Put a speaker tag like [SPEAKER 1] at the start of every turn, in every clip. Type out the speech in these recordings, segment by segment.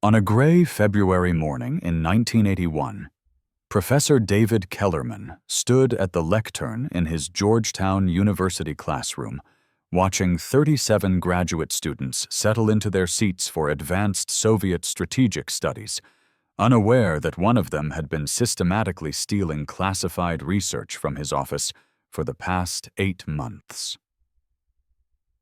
[SPEAKER 1] On a gray February morning in 1981, Professor David Kellerman stood at the lectern in his Georgetown University classroom, watching 37 graduate students settle into their seats for advanced Soviet strategic studies, unaware that one of them had been systematically stealing classified research from his office for the past 8 months.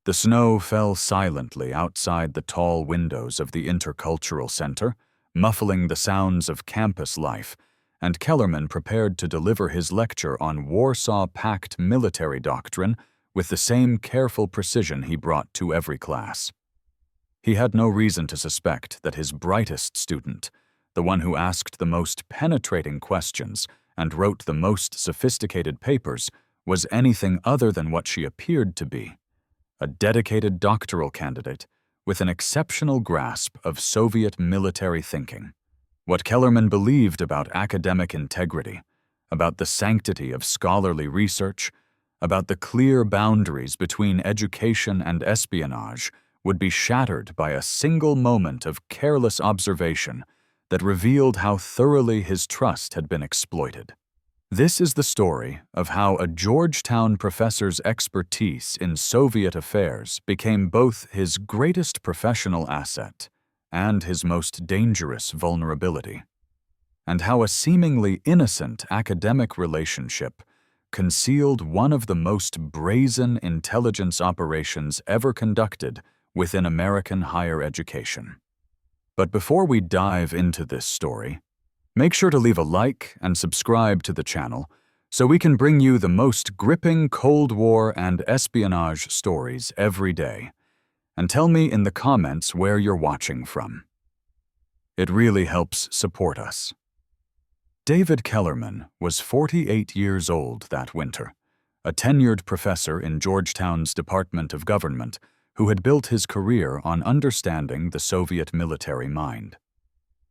[SPEAKER 1] The snow fell silently outside the tall windows of the Intercultural Center, muffling the sounds of campus life, and Kellerman prepared to deliver his lecture on Warsaw Pact military doctrine with the same careful precision he brought to every class. He had no reason to suspect that his brightest student, the one who asked the most penetrating questions and wrote the most sophisticated papers, was anything other than what she appeared to be: a dedicated doctoral candidate with an exceptional grasp of Soviet military thinking. What Kellerman believed about academic integrity, about the sanctity of scholarly research, about the clear boundaries between education and espionage would be shattered by a single moment of careless observation that revealed how thoroughly his trust had been exploited. This is the story of how a Georgetown professor's expertise in Soviet affairs became both his greatest professional asset and his most dangerous vulnerability, and how a seemingly innocent academic relationship concealed one of the most brazen intelligence operations ever conducted within American higher education. But before we dive into this story, make sure to leave a like and subscribe to the channel so we can bring you the most gripping Cold War and espionage stories every day. And tell me in the comments where you're watching from. It really helps support us. David Kellerman was 48 years old that winter, a tenured professor in Georgetown's Department of Government who had built his career on understanding the Soviet military mind.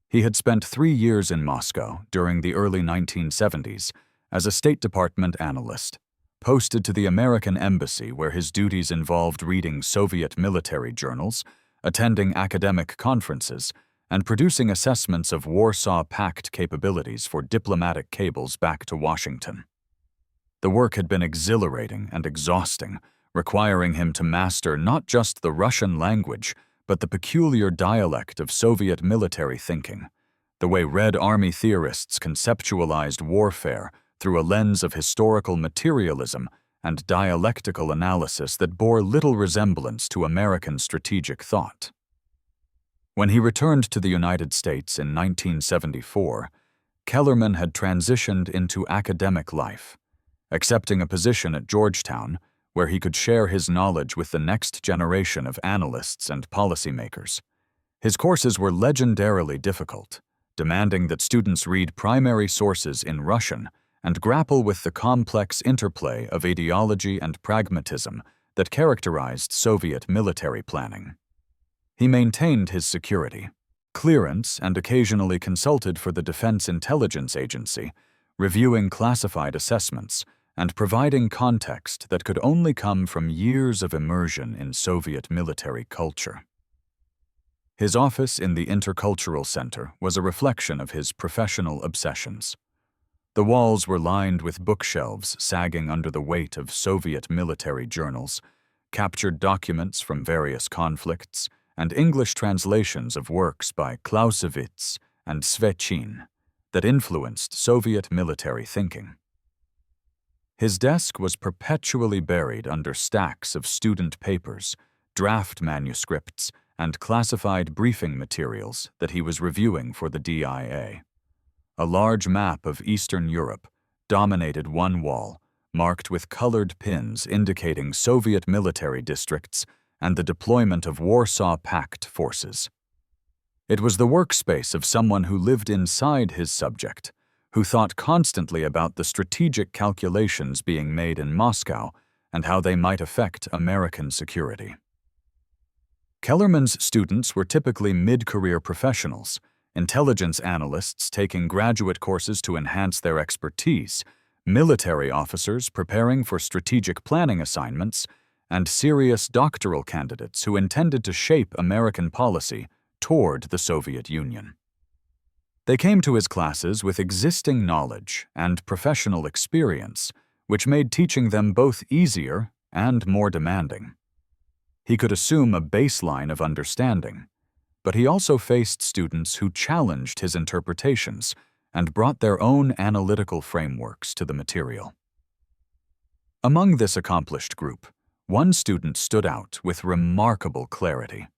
[SPEAKER 1] He had spent 3 years in Moscow during the early 1970s as a State Department analyst, posted to the American Embassy where his duties involved reading Soviet military journals, attending academic conferences, and producing assessments of Warsaw Pact capabilities for diplomatic cables back to Washington. The work had been exhilarating and exhausting, requiring him to master not just the Russian language, but the peculiar dialect of Soviet military thinking, the way Red Army theorists conceptualized warfare through a lens of historical materialism and dialectical analysis that bore little resemblance to American strategic thought. When he returned to the United States in 1974, Kellerman had transitioned into academic life, accepting a position at Georgetown where he could share his knowledge with the next generation of analysts and policymakers. His courses were legendarily difficult, demanding that students read primary sources in Russian and grapple with the complex interplay of ideology and pragmatism that characterized Soviet military planning. He maintained his security, clearance, and occasionally consulted for the Defense Intelligence Agency, reviewing classified assessments and providing context that could only come from years of immersion in Soviet military culture. His office in the Intercultural Center was a reflection of his professional obsessions. The walls were lined with bookshelves sagging under the weight of Soviet military journals, captured documents from various conflicts, and English translations of works by Clausewitz and Svechin that influenced Soviet military thinking. His desk was perpetually buried under stacks of student papers, draft manuscripts, and classified briefing materials that he was reviewing for the DIA. A large map of Eastern Europe dominated one wall, marked with colored pins indicating Soviet military districts and the deployment of Warsaw Pact forces. It was the workspace of someone who lived inside his subject, who thought constantly about the strategic calculations being made in Moscow and how they might affect American security. Kellerman's students were typically mid-career professionals, intelligence analysts taking graduate courses to enhance their expertise, military officers preparing for strategic planning assignments, and serious doctoral candidates who intended to shape American policy toward the Soviet Union. They came to his classes with existing knowledge and professional experience, which made teaching them both easier and more demanding. He could assume a baseline of understanding, but he also faced students who challenged his interpretations and brought their own analytical frameworks to the material. Among this accomplished group, one student stood out with remarkable clarity.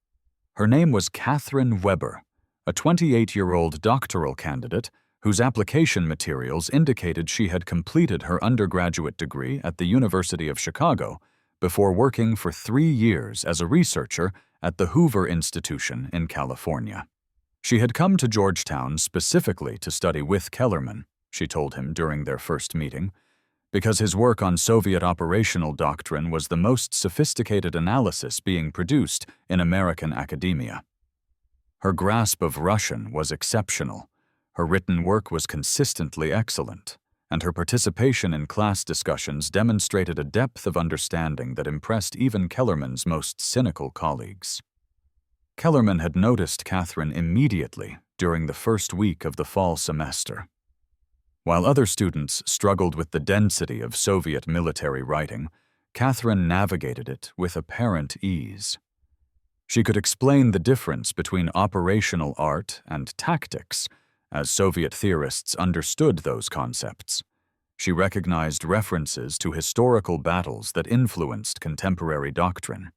[SPEAKER 1] Her name was Catherine Weber, a 28-year-old doctoral candidate whose application materials indicated she had completed her undergraduate degree at the University of Chicago before working for 3 years as a researcher at the Hoover Institution in California. She had come to Georgetown specifically to study with Kellerman, she told him during their first meeting, because his work on Soviet operational doctrine was the most sophisticated analysis being produced in American academia. Her grasp of Russian was exceptional, her written work was consistently excellent, and her participation in class discussions demonstrated a depth of understanding that impressed even Kellerman's most cynical colleagues. Kellerman had noticed Catherine immediately during the first week of the fall semester. While other students struggled with the density of Soviet military writing, Catherine navigated it with apparent ease. She could explain the difference between operational art and tactics, as Soviet theorists understood those concepts. She recognized references to historical battles that influenced contemporary doctrine.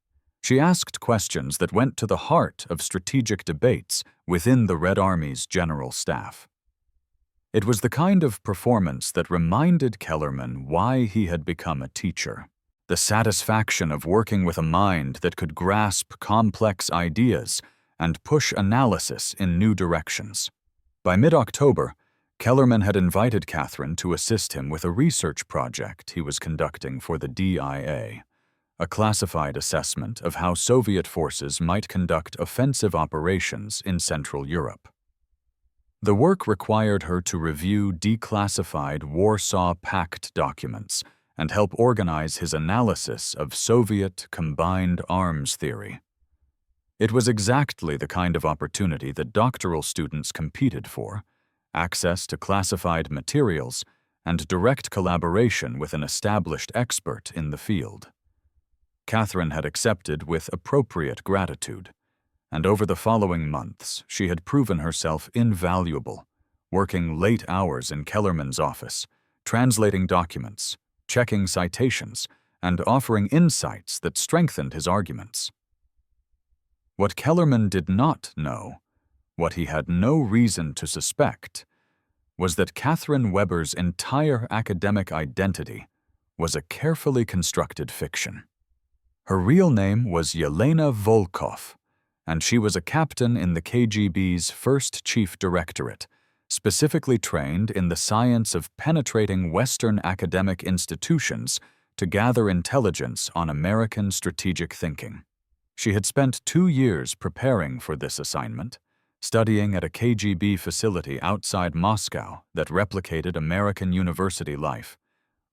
[SPEAKER 1] She asked questions that went to the heart of strategic debates within the Red Army's general staff. It was the kind of performance that reminded Kellerman why he had become a teacher. The satisfaction of working with a mind that could grasp complex ideas and push analysis in new directions. By mid-October, Kellerman had invited Catherine to assist him with a research project he was conducting for the DIA, a classified assessment of how Soviet forces might conduct offensive operations in Central Europe. The work required her to review declassified Warsaw Pact documents and help organize his analysis of Soviet combined arms theory. It was exactly the kind of opportunity that doctoral students competed for: access to classified materials and direct collaboration with an established expert in the field. Catherine had accepted with appropriate gratitude, and over the following months she had proven herself invaluable, working late hours in Kellerman's office, translating documents, checking citations, and offering insights that strengthened his arguments. What Kellerman did not know, what he had no reason to suspect, was that Catherine Weber's entire academic identity was a carefully constructed fiction. Her real name was Yelena Volkov, and she was a captain in the KGB's first chief directorate, specifically trained in the science of penetrating Western academic institutions to gather intelligence on American strategic thinking. She had spent 2 years preparing for this assignment, studying at a KGB facility outside Moscow that replicated American university life,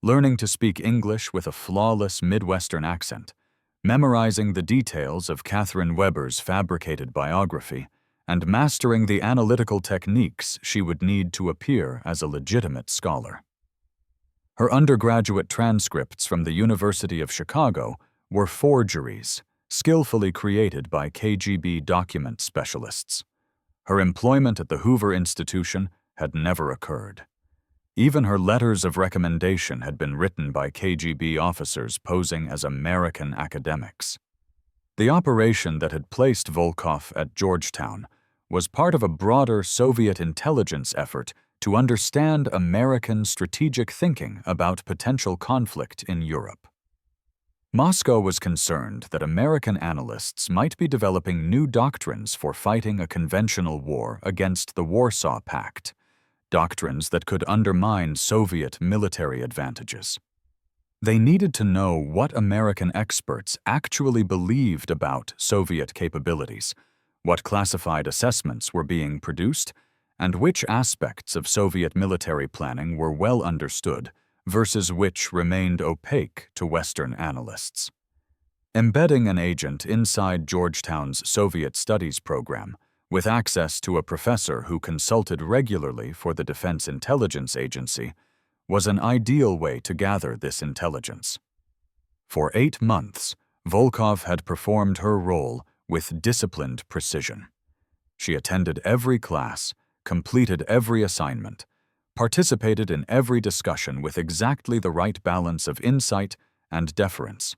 [SPEAKER 1] learning to speak English with a flawless Midwestern accent, memorizing the details of Catherine Weber's fabricated biography, and mastering the analytical techniques she would need to appear as a legitimate scholar. Her undergraduate transcripts from the University of Chicago were forgeries, skillfully created by KGB document specialists. Her employment at the Hoover Institution had never occurred. Even her letters of recommendation had been written by KGB officers posing as American academics. The operation that had placed Volkov at Georgetown was part of a broader Soviet intelligence effort to understand American strategic thinking about potential conflict in Europe. Moscow was concerned that American analysts might be developing new doctrines for fighting a conventional war against the Warsaw Pact, doctrines that could undermine Soviet military advantages. They needed to know what American experts actually believed about Soviet capabilities, what classified assessments were being produced, and which aspects of Soviet military planning were well understood versus which remained opaque to Western analysts. Embedding an agent inside Georgetown's Soviet Studies program with access to a professor who consulted regularly for the Defense Intelligence Agency, was an ideal way to gather this intelligence. For 8 months, Volkov had performed her role with disciplined precision. She attended every class, completed every assignment, participated in every discussion with exactly the right balance of insight and deference.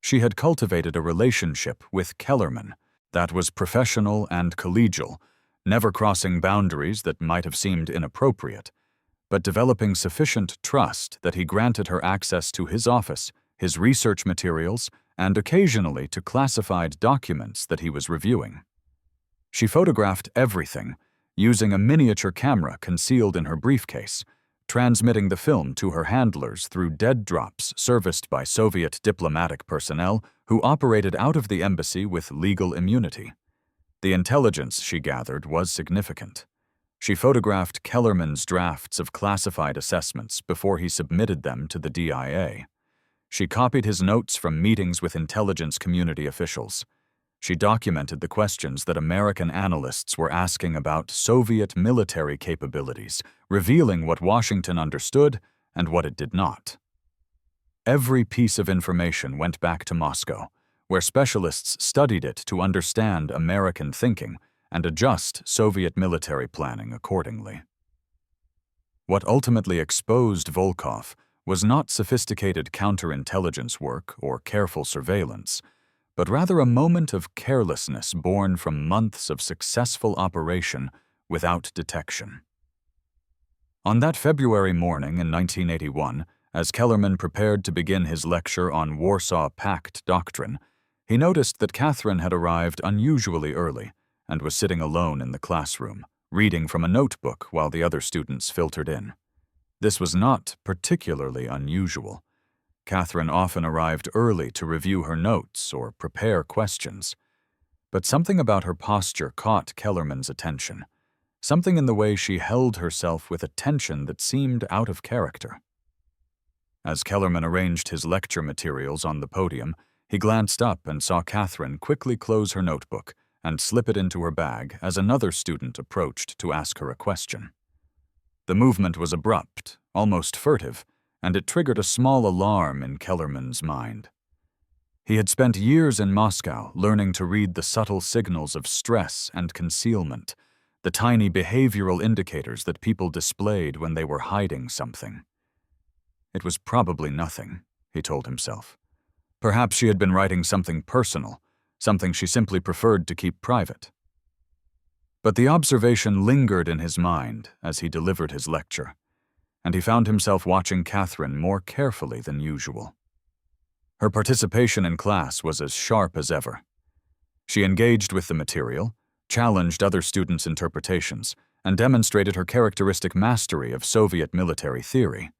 [SPEAKER 1] She had cultivated a relationship with Kellerman that was professional and collegial, never crossing boundaries that might have seemed inappropriate, but developing sufficient trust that he granted her access to his office, his research materials, and occasionally to classified documents that he was reviewing. She photographed everything, using a miniature camera concealed in her briefcase, transmitting the film to her handlers through dead drops serviced by Soviet diplomatic personnel who operated out of the embassy with legal immunity. The intelligence she gathered was significant. She photographed Kellerman's drafts of classified assessments before he submitted them to the DIA. She copied his notes from meetings with intelligence community officials. She documented the questions that American analysts were asking about Soviet military capabilities, revealing what Washington understood and what it did not. Every piece of information went back to Moscow, where specialists studied it to understand American thinking and adjust Soviet military planning accordingly. What ultimately exposed Volkov was not sophisticated counterintelligence work or careful surveillance, but rather a moment of carelessness born from months of successful operation without detection. On that February morning in 1981, as Kellerman prepared to begin his lecture on Warsaw Pact doctrine, he noticed that Catherine had arrived unusually early and was sitting alone in the classroom, reading from a notebook while the other students filtered in. This was not particularly unusual. Catherine often arrived early to review her notes or prepare questions. But something about her posture caught Kellerman's attention, something in the way she held herself with a tension that seemed out of character. As Kellerman arranged his lecture materials on the podium, he glanced up and saw Catherine quickly close her notebook and slip it into her bag as another student approached to ask her a question. The movement was abrupt, almost furtive, and it triggered a small alarm in Kellerman's mind. He had spent years in Moscow learning to read the subtle signals of stress and concealment, the tiny behavioral indicators that people displayed when they were hiding something. It was probably nothing, he told himself. Perhaps she had been writing something personal, something she simply preferred to keep private. But the observation lingered in his mind as he delivered his lecture, and he found himself watching Catherine more carefully than usual. Her participation in class was as sharp as ever. She engaged with the material, challenged other students' interpretations, and demonstrated her characteristic mastery of Soviet military theory.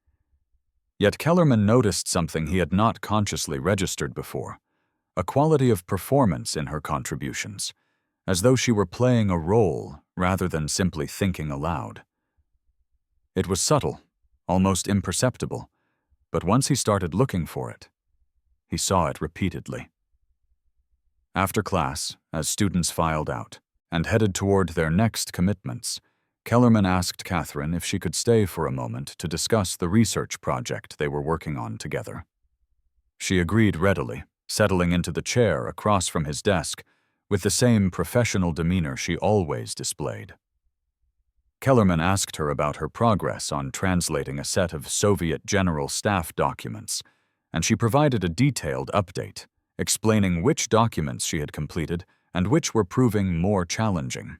[SPEAKER 1] Yet Kellerman noticed something he had not consciously registered before, a quality of performance in her contributions, as though she were playing a role rather than simply thinking aloud. It was subtle, almost imperceptible, but once he started looking for it, he saw it repeatedly. After class, as students filed out and headed toward their next commitments, Kellerman asked Catherine if she could stay for a moment to discuss the research project they were working on together. She agreed readily, settling into the chair across from his desk with the same professional demeanor she always displayed. Kellerman asked her about her progress on translating a set of Soviet General Staff documents, and she provided a detailed update, explaining which documents she had completed and which were proving more challenging.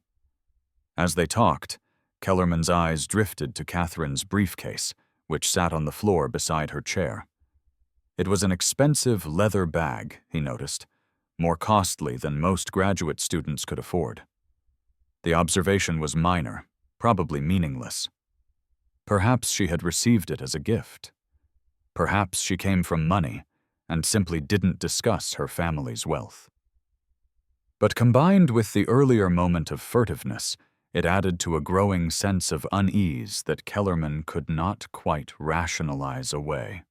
[SPEAKER 1] As they talked, Kellerman's eyes drifted to Catherine's briefcase, which sat on the floor beside her chair. It was an expensive leather bag, he noticed, more costly than most graduate students could afford. The observation was minor, probably meaningless. Perhaps she had received it as a gift. Perhaps she came from money and simply didn't discuss her family's wealth. But combined with the earlier moment of furtiveness, it added to a growing sense of unease that Kellerman could not quite rationalize away.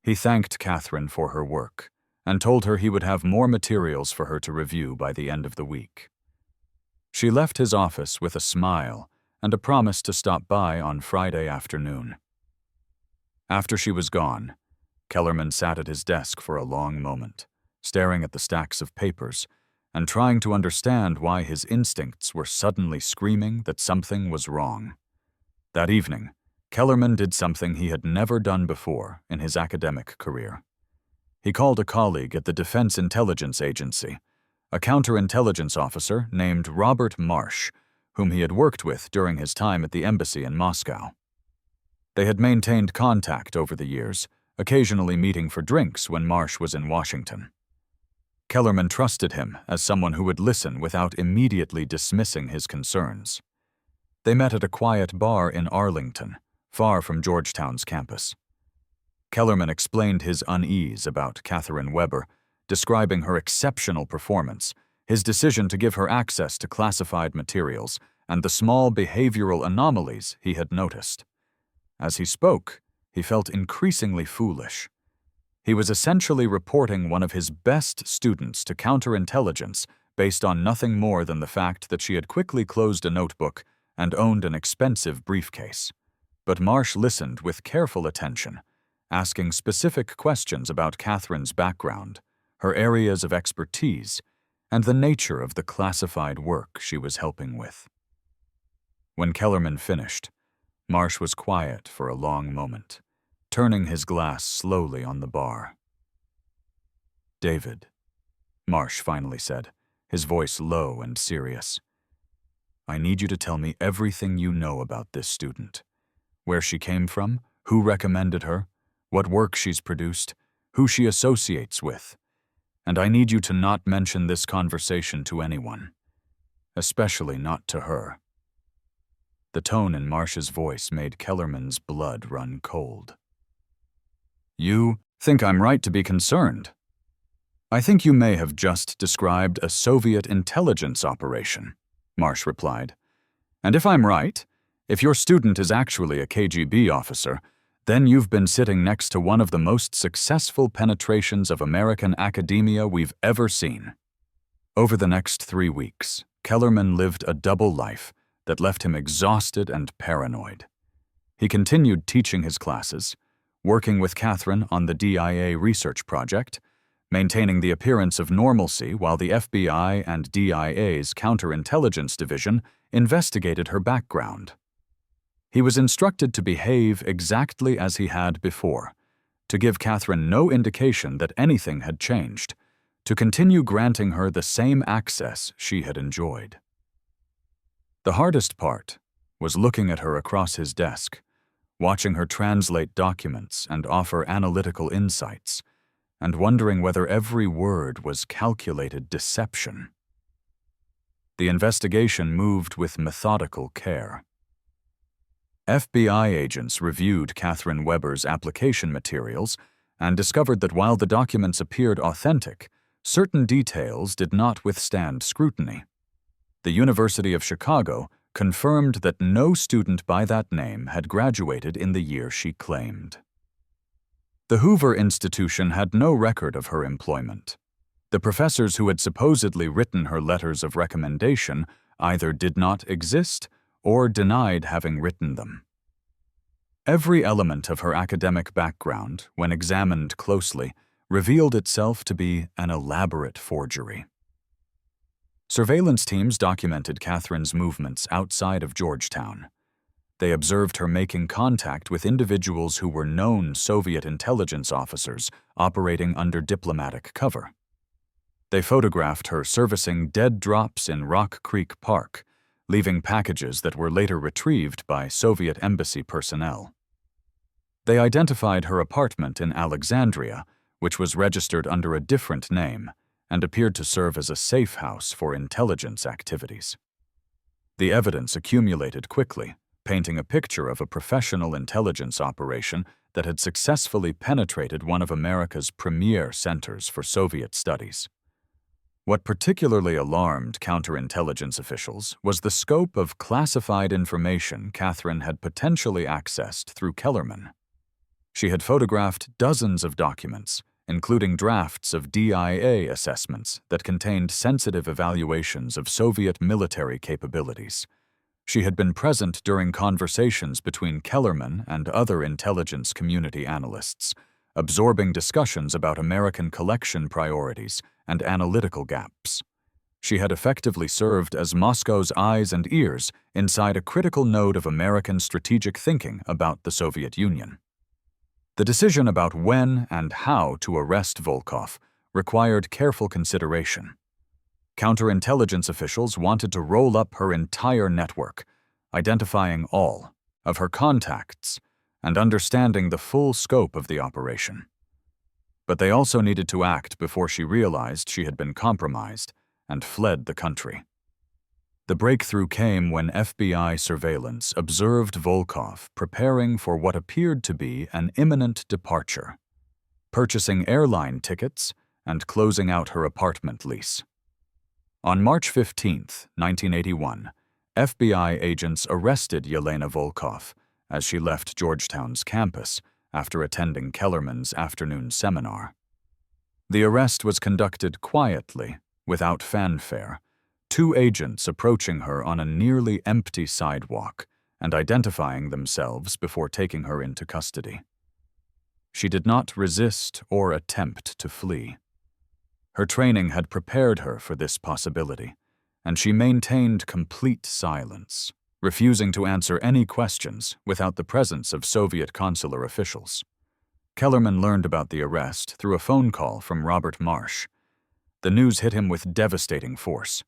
[SPEAKER 1] He thanked Catherine for her work and told her he would have more materials for her to review by the end of the week. She left his office with a smile and a promise to stop by on Friday afternoon. After she was gone, Kellerman sat at his desk for a long moment, staring at the stacks of papers and trying to understand why his instincts were suddenly screaming that something was wrong. That evening, Kellerman did something he had never done before in his academic career. He called a colleague at the Defense Intelligence Agency, a counterintelligence officer named Robert Marsh, whom he had worked with during his time at the embassy in Moscow. They had maintained contact over the years, occasionally meeting for drinks when Marsh was in Washington. Kellerman trusted him as someone who would listen without immediately dismissing his concerns. They met at a quiet bar in Arlington, far from Georgetown's campus. Kellerman explained his unease about Catherine Weber, describing her exceptional performance, his decision to give her access to classified materials, and the small behavioral anomalies he had noticed. As he spoke, he felt increasingly foolish. He was essentially reporting one of his best students to counterintelligence based on nothing more than the fact that she had quickly closed a notebook and owned an expensive briefcase. But Marsh listened with careful attention, asking specific questions about Catherine's background, her areas of expertise, and the nature of the classified work she was helping with. When Kellerman finished, Marsh was quiet for a long moment, turning his glass slowly on the bar. "David," Marsh finally said, his voice low and serious, "I need you to tell me everything you know about this student. Where she came from, who recommended her, what work she's produced, who she associates with. And I need you to not mention this conversation to anyone, especially not to her." The tone in Marsh's voice made Kellerman's blood run cold. "You think I'm right to be concerned? I think you may have just described a Soviet intelligence operation," Marsh replied. "And if I'm right, if your student is actually a KGB officer, then you've been sitting next to one of the most successful penetrations of American academia we've ever seen." Over the next 3 weeks, Kellerman lived a double life that left him exhausted and paranoid. He continued teaching his classes, working with Catherine on the DIA research project, maintaining the appearance of normalcy while the FBI and DIA's counterintelligence division investigated her background. He was instructed to behave exactly as he had before, to give Catherine no indication that anything had changed, to continue granting her the same access she had enjoyed. The hardest part was looking at her across his desk, watching her translate documents and offer analytical insights, and wondering whether every word was calculated deception. The investigation moved with methodical care. FBI agents reviewed Catherine Weber's application materials and discovered that while the documents appeared authentic, certain details did not withstand scrutiny. The University of Chicago confirmed that no student by that name had graduated in the year she claimed. The Hoover Institution had no record of her employment. The professors who had supposedly written her letters of recommendation either did not exist or denied having written them. Every element of her academic background, when examined closely, revealed itself to be an elaborate forgery. Surveillance teams documented Catherine's movements outside of Georgetown. They observed her making contact with individuals who were known Soviet intelligence officers operating under diplomatic cover. They photographed her servicing dead drops in Rock Creek Park, leaving packages that were later retrieved by Soviet embassy personnel. They identified her apartment in Alexandria, which was registered under a different name and appeared to serve as a safe house for intelligence activities. The evidence accumulated quickly, painting a picture of a professional intelligence operation that had successfully penetrated one of America's premier centers for Soviet studies. What particularly alarmed counterintelligence officials was the scope of classified information Catherine had potentially accessed through Kellerman. She had photographed dozens of documents, including drafts of DIA assessments that contained sensitive evaluations of Soviet military capabilities. She had been present during conversations between Kellerman and other intelligence community analysts, absorbing discussions about American collection priorities and analytical gaps. She had effectively served as Moscow's eyes and ears inside a critical node of American strategic thinking about the Soviet Union. The decision about when and how to arrest Volkov required careful consideration. Counterintelligence officials wanted to roll up her entire network, identifying all of her contacts and understanding the full scope of the operation. But they also needed to act before she realized she had been compromised and fled the country. The breakthrough came when FBI surveillance observed Volkov preparing for what appeared to be an imminent departure, purchasing airline tickets and closing out her apartment lease. On March 15, 1981, FBI agents arrested Yelena Volkov as she left Georgetown's campus after attending Kellerman's afternoon seminar. The arrest was conducted quietly, without fanfare, two agents approaching her on a nearly empty sidewalk and identifying themselves before taking her into custody. She did not resist or attempt to flee. Her training had prepared her for this possibility, and she maintained complete silence, refusing to answer any questions without the presence of Soviet consular officials. Kellerman learned about the arrest through a phone call from Robert Marsh. The news hit him with devastating force.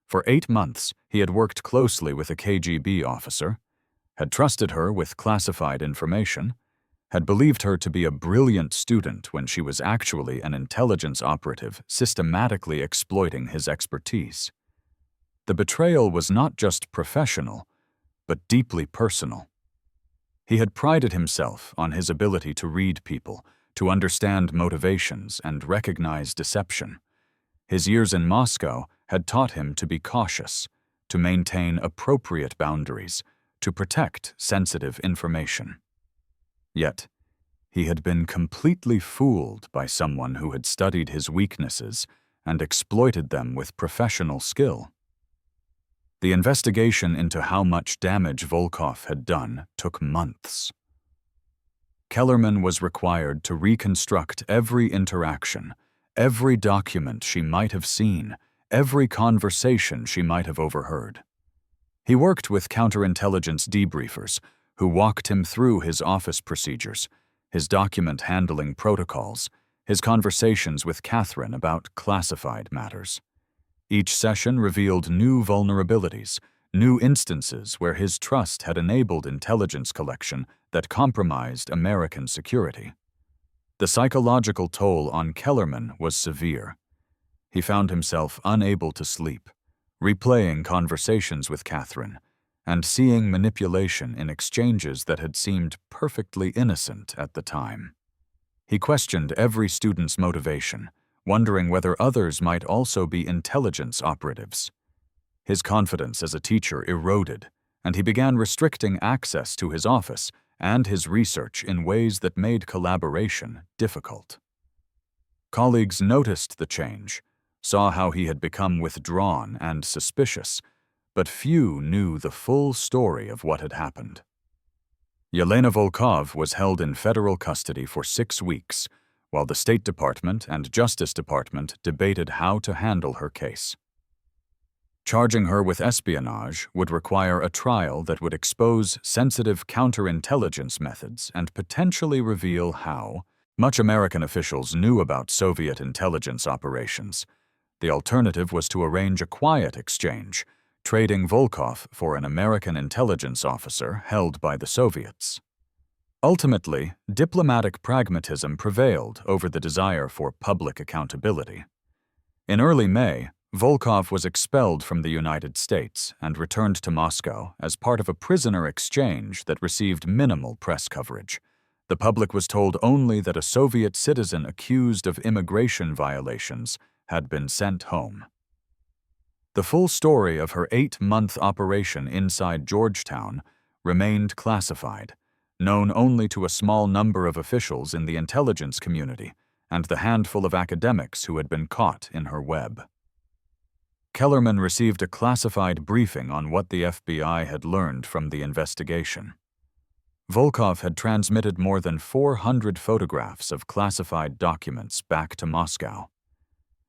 [SPEAKER 1] For 8 months, he had worked closely with a KGB officer, had trusted her with classified information, had believed her to be a brilliant student when she was actually an intelligence operative systematically exploiting his expertise. The betrayal was not just professional, but deeply personal. He had prided himself on his ability to read people, to understand motivations and recognize deception. His years in Moscow had taught him to be cautious, to maintain appropriate boundaries, to protect sensitive information. Yet, he had been completely fooled by someone who had studied his weaknesses and exploited them with professional skill. The investigation into how much damage Volkov had done took months. Kellerman was required to reconstruct every interaction, every document she might have seen, every conversation she might have overheard. He worked with counterintelligence debriefers who walked him through his office procedures, his document handling protocols, his conversations with Catherine about classified matters. Each session revealed new vulnerabilities, new instances where his trust had enabled intelligence collection that compromised American security. The psychological toll on Kellerman was severe. He found himself unable to sleep, replaying conversations with Catherine, and seeing manipulation in exchanges that had seemed perfectly innocent at the time. He questioned every student's motivation, wondering whether others might also be intelligence operatives. His confidence as a teacher eroded, and he began restricting access to his office and his research in ways that made collaboration difficult. Colleagues noticed the change, saw how he had become withdrawn and suspicious, but few knew the full story of what had happened. Yelena Volkov was held in federal custody for 6 weeks, while the State Department and Justice Department debated how to handle her case. Charging her with espionage would require a trial that would expose sensitive counterintelligence methods and potentially reveal how much American officials knew about Soviet intelligence operations. The alternative was to arrange a quiet exchange, trading Volkov for an American intelligence officer held by the Soviets. Ultimately, diplomatic pragmatism prevailed over the desire for public accountability. In early May, Volkov was expelled from the United States and returned to Moscow as part of a prisoner exchange that received minimal press coverage. The public was told only that a Soviet citizen accused of immigration violations had been sent home. The full story of her 8-month operation inside Georgetown remained classified, known only to a small number of officials in the intelligence community and the handful of academics who had been caught in her web. Kellerman received a classified briefing on what the FBI had learned from the investigation. Volkov had transmitted more than 400 photographs of classified documents back to Moscow.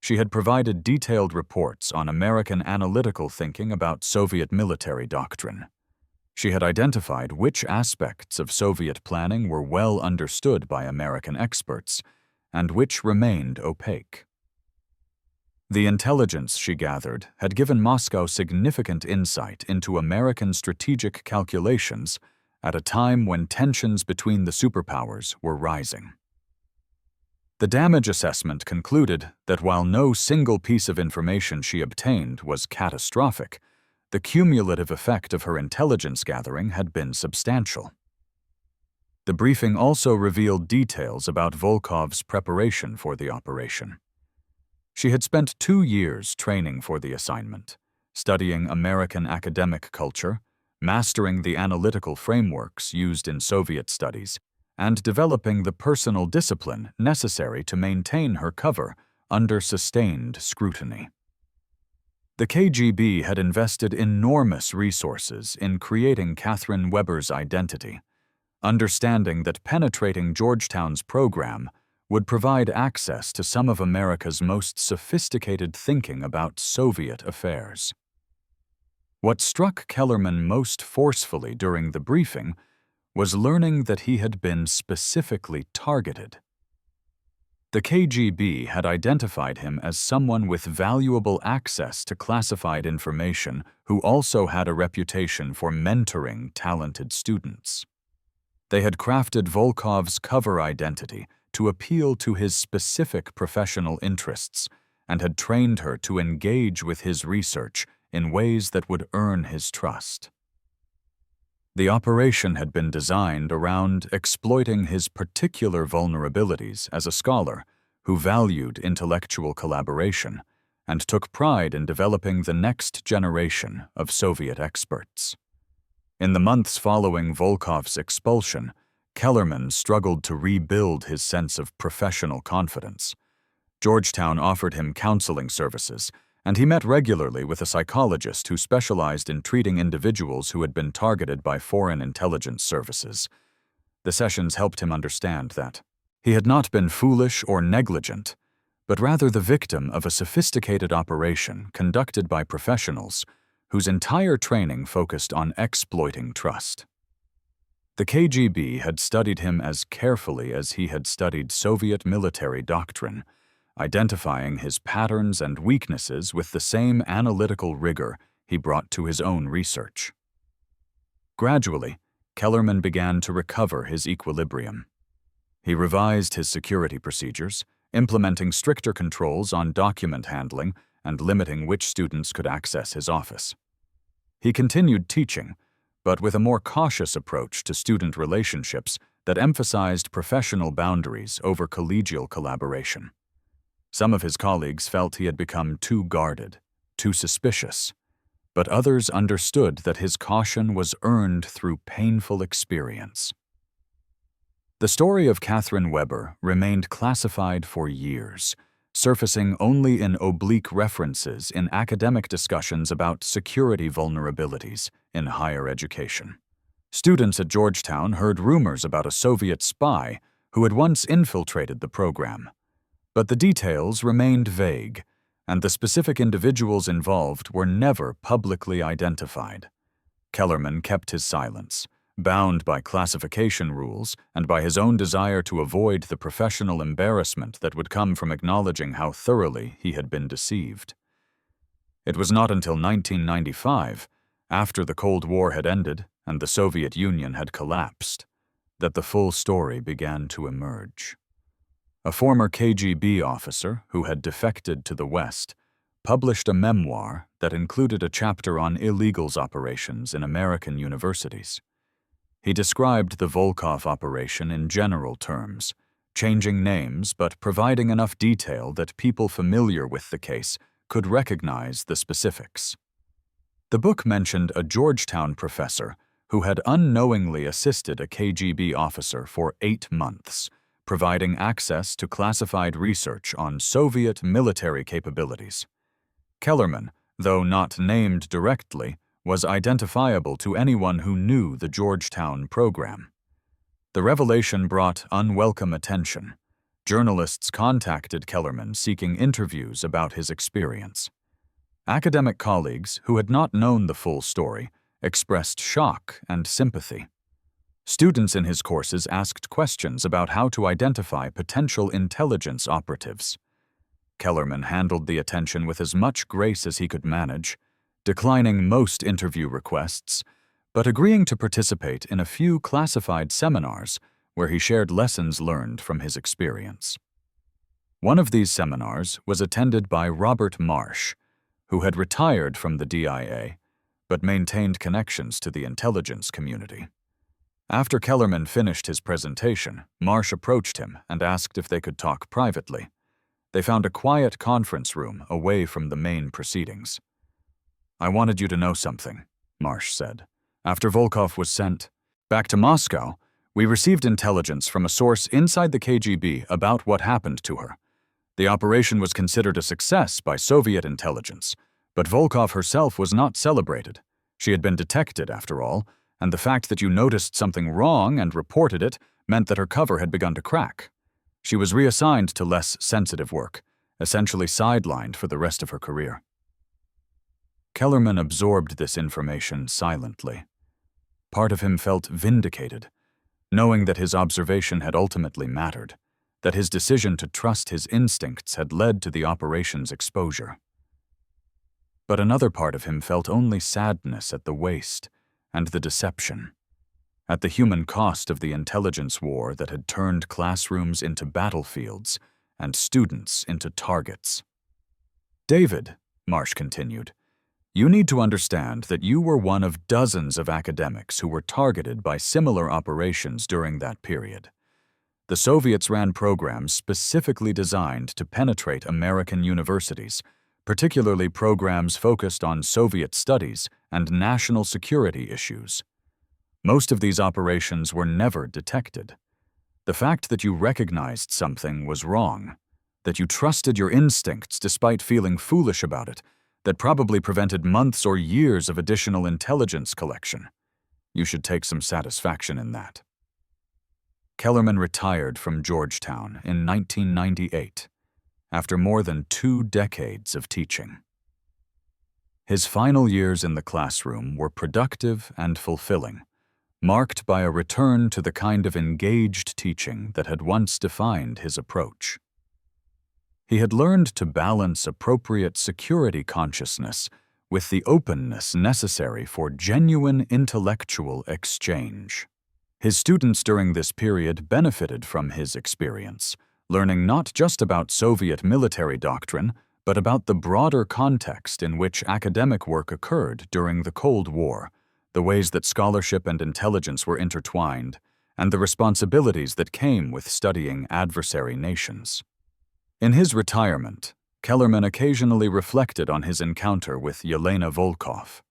[SPEAKER 1] She had provided detailed reports on American analytical thinking about Soviet military doctrine. She had identified which aspects of Soviet planning were well understood by American experts and which remained opaque. The intelligence she gathered had given Moscow significant insight into American strategic calculations at a time when tensions between the superpowers were rising. The damage assessment concluded that while no single piece of information she obtained was catastrophic, the cumulative effect of her intelligence gathering had been substantial. The briefing also revealed details about Volkov's preparation for the operation. She had spent 2 years training for the assignment, studying American academic culture, mastering the analytical frameworks used in Soviet studies, and developing the personal discipline necessary to maintain her cover under sustained scrutiny. The KGB had invested enormous resources in creating Catherine Weber's identity, understanding that penetrating Georgetown's program would provide access to some of America's most sophisticated thinking about Soviet affairs. What struck Kellerman most forcefully during the briefing was learning that he had been specifically targeted. The KGB had identified him as someone with valuable access to classified information who also had a reputation for mentoring talented students. They had crafted Volkov's cover identity to appeal to his specific professional interests and had trained her to engage with his research in ways that would earn his trust. The operation had been designed around exploiting his particular vulnerabilities as a scholar who valued intellectual collaboration and took pride in developing the next generation of Soviet experts. In the months following Volkov's expulsion, Kellerman struggled to rebuild his sense of professional confidence. Georgetown offered him counseling services, and he met regularly with a psychologist who specialized in treating individuals who had been targeted by foreign intelligence services. The sessions helped him understand that he had not been foolish or negligent, but rather the victim of a sophisticated operation conducted by professionals whose entire training focused on exploiting trust. The KGB had studied him as carefully as he had studied Soviet military doctrine, identifying his patterns and weaknesses with the same analytical rigor he brought to his own research. Gradually, Kellerman began to recover his equilibrium. He revised his security procedures, implementing stricter controls on document handling and limiting which students could access his office. He continued teaching, but with a more cautious approach to student relationships that emphasized professional boundaries over collegial collaboration. Some of his colleagues felt he had become too guarded, too suspicious, but others understood that his caution was earned through painful experience. The story of Catherine Weber remained classified for years, surfacing only in oblique references in academic discussions about security vulnerabilities in higher education. Students at Georgetown heard rumors about a Soviet spy who had once infiltrated the program, but the details remained vague, and the specific individuals involved were never publicly identified. Kellerman kept his silence, bound by classification rules and by his own desire to avoid the professional embarrassment that would come from acknowledging how thoroughly he had been deceived. It was not until 1995, after the Cold War had ended and the Soviet Union had collapsed, that the full story began to emerge. A former KGB officer who had defected to the West published a memoir that included a chapter on illegals operations in American universities. He described the Volkov operation in general terms, changing names but providing enough detail that people familiar with the case could recognize the specifics. The book mentioned a Georgetown professor who had unknowingly assisted a KGB officer for 8 months, providing access to classified research on Soviet military capabilities. Kellerman, though not named directly, was identifiable to anyone who knew the Georgetown program. The revelation brought unwelcome attention. Journalists contacted Kellerman seeking interviews about his experience. Academic colleagues who had not known the full story expressed shock and sympathy. Students in his courses asked questions about how to identify potential intelligence operatives. Kellerman handled the attention with as much grace as he could manage, declining most interview requests, but agreeing to participate in a few classified seminars where he shared lessons learned from his experience. One of these seminars was attended by Robert Marsh, who had retired from the DIA, but maintained connections to the intelligence community. After Kellerman finished his presentation, Marsh approached him and asked if they could talk privately. They found a quiet conference room away from the main proceedings. "I wanted you to know something," Marsh said. "After Volkov was sent back to Moscow, we received intelligence from a source inside the KGB about what happened to her. The operation was considered a success by Soviet intelligence, but Volkov herself was not celebrated. She had been detected, after all, and the fact that you noticed something wrong and reported it meant that her cover had begun to crack. She was reassigned to less sensitive work, essentially sidelined for the rest of her career." Kellerman absorbed this information silently. Part of him felt vindicated, knowing that his observation had ultimately mattered, that his decision to trust his instincts had led to the operation's exposure. But another part of him felt only sadness at the waste and the deception, at the human cost of the intelligence war that had turned classrooms into battlefields and students into targets. "David," Marsh continued, "you need to understand that you were one of dozens of academics who were targeted by similar operations during that period. The Soviets ran programs specifically designed to penetrate American universities, particularly programs focused on Soviet studies and national security issues. Most of these operations were never detected. The fact that you recognized something was wrong, that you trusted your instincts despite feeling foolish about it, that probably prevented months or years of additional intelligence collection. You should take some satisfaction in that." Kellerman retired from Georgetown in 1998, after more than 2 decades of teaching. His final years in the classroom were productive and fulfilling, marked by a return to the kind of engaged teaching that had once defined his approach. He had learned to balance appropriate security consciousness with the openness necessary for genuine intellectual exchange. His students during this period benefited from his experience, learning not just about Soviet military doctrine, but about the broader context in which academic work occurred during the Cold War, the ways that scholarship and intelligence were intertwined, and the responsibilities that came with studying adversary nations. In his retirement, Kellerman occasionally reflected on his encounter with Yelena Volkov.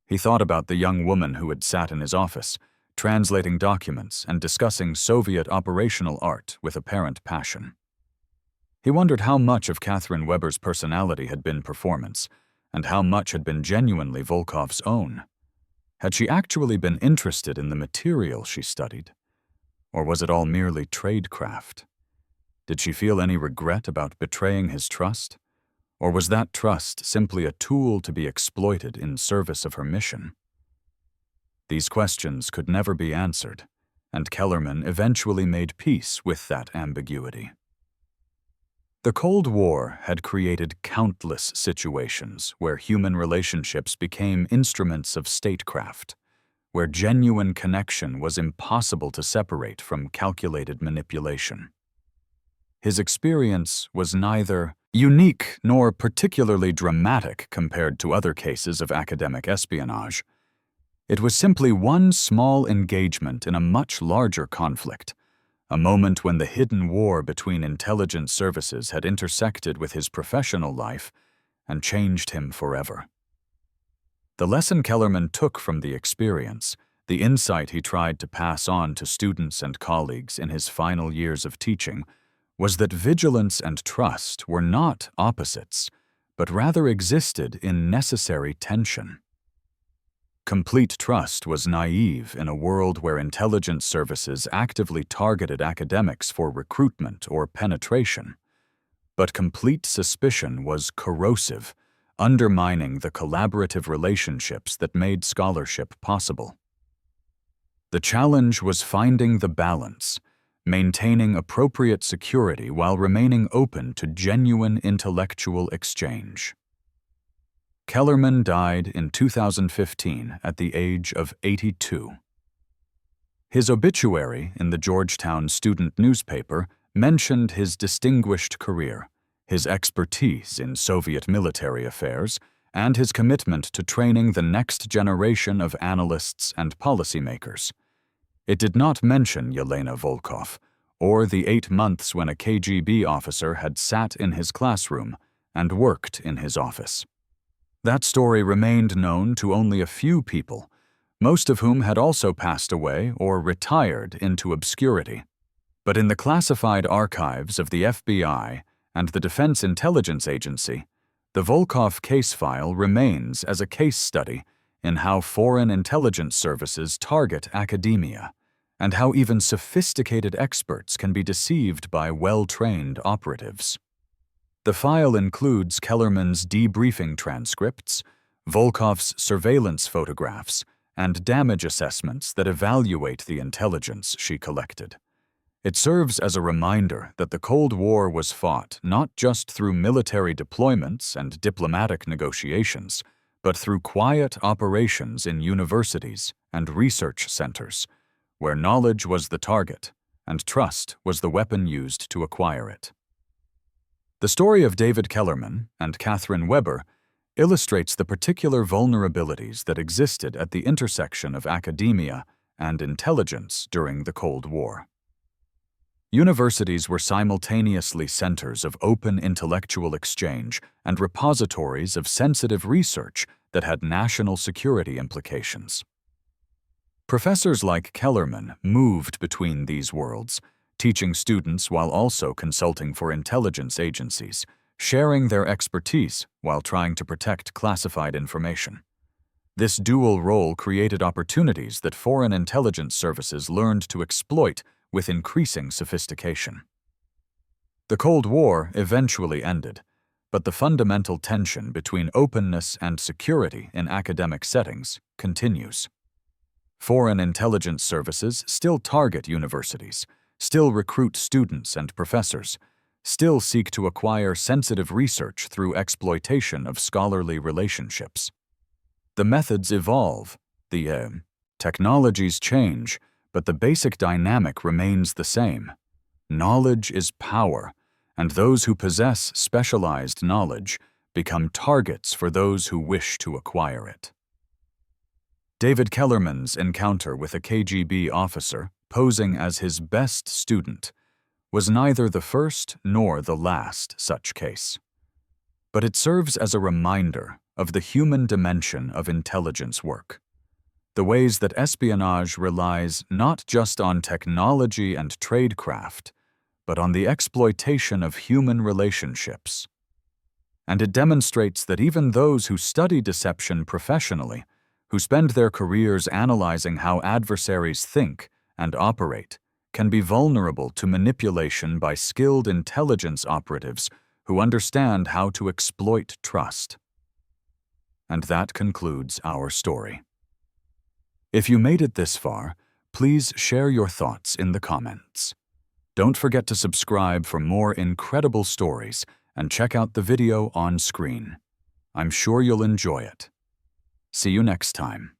[SPEAKER 1] He thought about the young woman who had sat in his office, translating documents and discussing Soviet operational art with apparent passion. He wondered how much of Catherine Weber's personality had been performance, and how much had been genuinely Volkov's own. Had she actually been interested in the material she studied? Or was it all merely tradecraft? Did she feel any regret about betraying his trust? Or was that trust simply a tool to be exploited in service of her mission? These questions could never be answered, and Kellerman eventually made peace with that ambiguity. The Cold War had created countless situations where human relationships became instruments of statecraft, where genuine connection was impossible to separate from calculated manipulation. His experience was neither unique nor particularly dramatic compared to other cases of academic espionage. It was simply one small engagement in a much larger conflict, a moment when the hidden war between intelligence services had intersected with his professional life and changed him forever. The lesson Kellerman took from the experience The insight he tried to pass on to students and colleagues in his final years of teaching was that vigilance and trust were not opposites, but rather existed in necessary tension. Complete trust was naive in a world where intelligence services actively targeted academics for recruitment or penetration. But complete suspicion was corrosive, undermining the collaborative relationships that made scholarship possible. The challenge was finding the balance, maintaining appropriate security while remaining open to genuine intellectual exchange. Kellerman died in 2015 at the age of 82. His obituary in the Georgetown student newspaper mentioned his distinguished career, his expertise in Soviet military affairs, and his commitment to training the next generation of analysts and policymakers. It did not mention Yelena Volkov, or the 8 months when a KGB officer had sat in his classroom and worked in his office. That story remained known to only a few people, most of whom had also passed away or retired into obscurity. But in the classified archives of the FBI and the Defense Intelligence Agency, the Volkov case file remains as a case study in how foreign intelligence services target academia, and how even sophisticated experts can be deceived by well-trained operatives. The file includes Kellerman's debriefing transcripts, Volkov's surveillance photographs, and damage assessments that evaluate the intelligence she collected. It serves as a reminder that the Cold War was fought not just through military deployments and diplomatic negotiations, but through quiet operations in universities and research centers, where knowledge was the target and trust was the weapon used to acquire it. The story of David Kellerman and Catherine Weber illustrates the particular vulnerabilities that existed at the intersection of academia and intelligence during the Cold War. Universities were simultaneously centers of open intellectual exchange and repositories of sensitive research that had national security implications. Professors like Kellerman moved between these worlds, teaching students while also consulting for intelligence agencies, sharing their expertise while trying to protect classified information. This dual role created opportunities that foreign intelligence services learned to exploit with increasing sophistication. The Cold War eventually ended, but the fundamental tension between openness and security in academic settings continues. Foreign intelligence services still target universities, still recruit students and professors, still seek to acquire sensitive research through exploitation of scholarly relationships. The methods evolve, the technologies change, but the basic dynamic remains the same. Knowledge is power, and those who possess specialized knowledge become targets for those who wish to acquire it. David Kellerman's encounter with a KGB officer posing as his best student was neither the first nor the last such case. But it serves as a reminder of the human dimension of intelligence work, the ways that espionage relies not just on technology and tradecraft, but on the exploitation of human relationships. And it demonstrates that even those who study deception professionally, who spend their careers analyzing how adversaries think and operate, can be vulnerable to manipulation by skilled intelligence operatives who understand how to exploit trust. And that concludes our story. If you made it this far, please share your thoughts in the comments. Don't forget to subscribe for more incredible stories and check out the video on screen. I'm sure you'll enjoy it. See you next time.